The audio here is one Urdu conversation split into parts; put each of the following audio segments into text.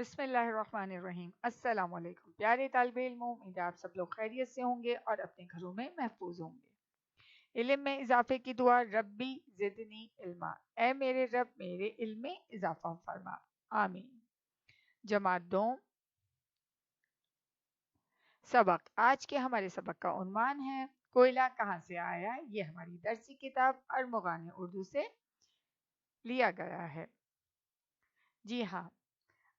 بسم اللہ الرحمن الرحیم۔ السلام علیکم پیارے طالب علموں، امید ہے آپ سب لوگ خیریت سے ہوں گے اور اپنے گھروں میں محفوظ ہوں گے۔ علم میں اضافے کی دعا، ربی زدنی علما، اے میرے رب میرے علم میں اضافہ فرما، آمین۔ جماعت دوم سبق، آج کے ہمارے سبق کا عنوان ہے کوئلہ کہاں سے آیا۔ یہ ہماری درسی کتاب ارمغان اردو سے لیا گیا ہے۔ جی ہاں،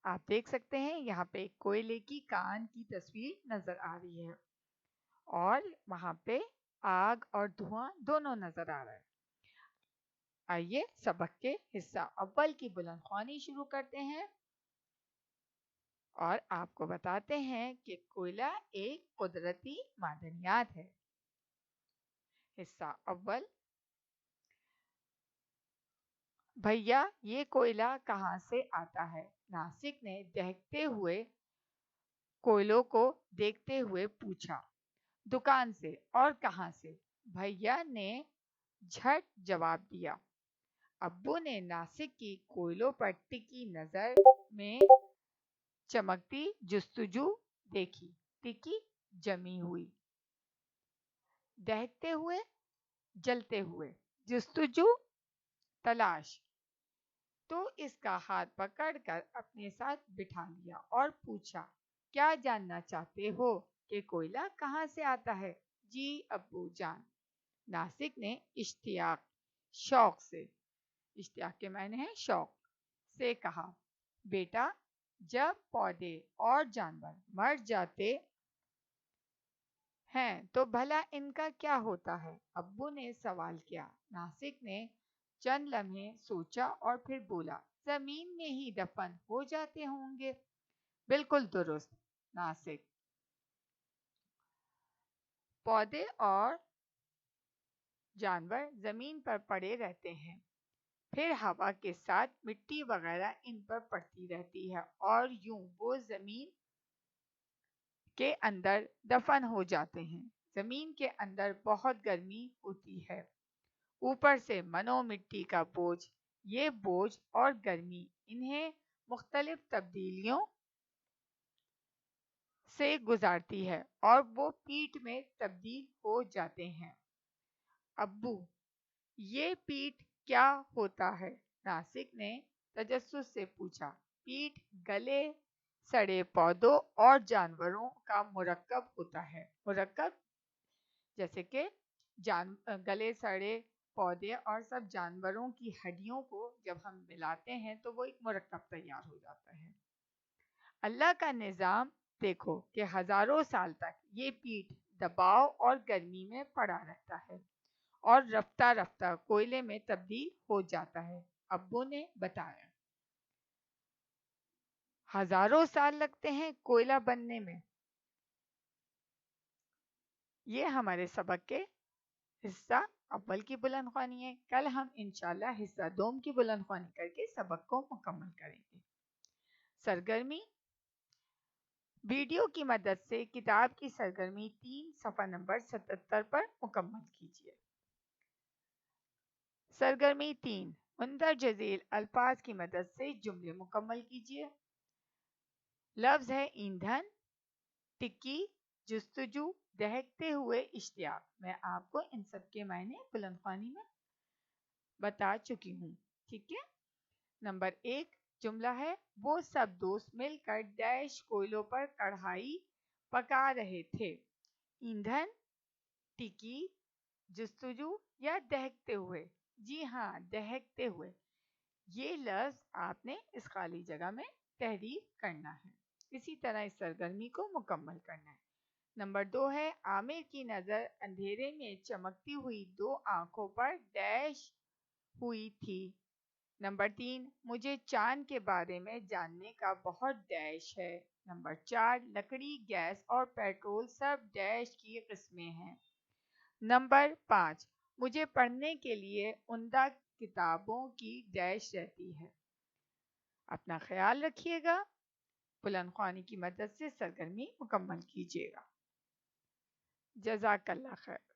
آپ دیکھ سکتے ہیں یہاں پہ کوئلے کی کان کی تصویر نظر آ رہی ہے اور وہاں پہ آگ اور دھواں دونوں نظر آ رہا ہے۔ آئیے سبق کے حصہ اول کی بلند خوانی شروع کرتے ہیں اور آپ کو بتاتے ہیں کہ کوئلہ ایک قدرتی معدنیات ہے۔ حصہ اول، بھیا یہ کوئلہ کہاں سے آتا ہے؟ ناسک نے دہکتے ہوئے کوئلوں کو دیکھتے ہوئے پوچھا۔ دکان سے۔ اور کہاں سے؟ بھیا نے جھٹ جواب دیا۔ ابو نے ناسک کی کوئلوں پر ٹکی نظر میں چمکتی جستجو دیکھی۔ ٹکی جمی ہوئی، دہکتے ہوئے، جلتے ہوئے، جستجو تلاش، تو اس کا ہاتھ پکڑ کر اپنے ساتھ بٹھا لیا اور پوچھا، کیا جاننا چاہتے ہو کہ کوئلہ کہاں سے آتا ہے؟ جی ابو جان، ناسک نے شوق سے، اشتیاق کے معنی ہے شوق سے کہا۔ بیٹا، جب پودے اور جانور مر جاتے ہیں تو بھلا ان کا کیا ہوتا ہے؟ ابو نے سوال کیا۔ ناسک نے چند لمحے سوچا اور پھر بولا، زمین میں ہی دفن ہو جاتے ہوں گے۔ بالکل درست ناسک، پودے اور جانور زمین پر پڑے رہتے ہیں، پھر ہوا کے ساتھ مٹی وغیرہ ان پر پڑتی رہتی ہے اور یوں وہ زمین کے اندر دفن ہو جاتے ہیں۔ زمین کے اندر بہت گرمی ہوتی ہے، اوپر سے منو مٹی کا بوجھ، یہ بوجھ اور گرمی انہیں مختلف تبدیلیوں سے گزارتی ہے اور وہ پیٹ میں تبدیل ہو جاتے ہیں۔ ابو، یہ پیٹ کیا ہوتا ہے؟ ناسک نے تجسس سے پوچھا۔ پیٹ گلے سڑے پودوں اور جانوروں کا مرکب ہوتا ہے۔ مرکب جیسے کہ گلے سڑے پودے اور سب جانوروں کی ہڈیوں کو جب ہم ملاتے ہیں تو وہ ایک مرکب تیار ہو جاتا ہے۔ اللہ کا نظام دیکھو کہ ہزاروں سال تک یہ پیٹ دباؤ اور گرمی میں پڑا رہتا ہے اور رفتہ رفتہ کوئلے میں تبدیل ہو جاتا ہے، ابو نے بتایا۔ ہزاروں سال لگتے ہیں کوئلہ بننے میں؟ یہ ہمارے سبق کے حصہ اول کی بلند خوانی ہے۔ کل ہم انشاءاللہ حصہ دوم کی بلند خوانی کر کے سبق کو مکمل کریں گے۔ سرگرمی، ویڈیو کی مدد سے کتاب کی سرگرمی 3 صفحہ نمبر 77 پر مکمل کیجیے۔ سرگرمی 3، مندرجہ ذیل الفاظ کی مدد سے جملے مکمل کیجیے۔ لفظ ہے ایندھن، ٹکی، جستجو، دہکتے ہوئے، اشتیاق۔ میں آپ کو ان سب کے معنی بلند خوانی میں بتا چکی ہوں، ٹھیک ہے۔ نمبر 1 جملہ ہے، وہ سب دوست مل کر ڈیش کوئلوں پر کڑھائی پکا رہے تھے۔ ایندھن، ٹکی، جستجو یا دہکتے ہوئے؟ جی ہاں، دہکتے ہوئے۔ یہ لفظ آپ نے اس خالی جگہ میں تحریر کرنا ہے، اسی طرح اس سرگرمی کو مکمل کرنا ہے۔ نمبر 2 ہے، عامر کی نظر اندھیرے میں چمکتی ہوئی 2 آنکھوں پر ڈیش ہوئی تھی۔ نمبر 3، مجھے چاند کے بارے میں جاننے کا بہت ڈیش ہے۔ نمبر 4، لکڑی، گیس اور پیٹرول سب ڈیش کی قسمیں ہیں۔ نمبر 5، مجھے پڑھنے کے لیے عمدہ کتابوں کی ڈیش رہتی ہے۔ اپنا خیال رکھیے گا، بلند خوانی کی مدد سے سرگرمی مکمل کیجیے گا۔ جزاک اللہ خیر۔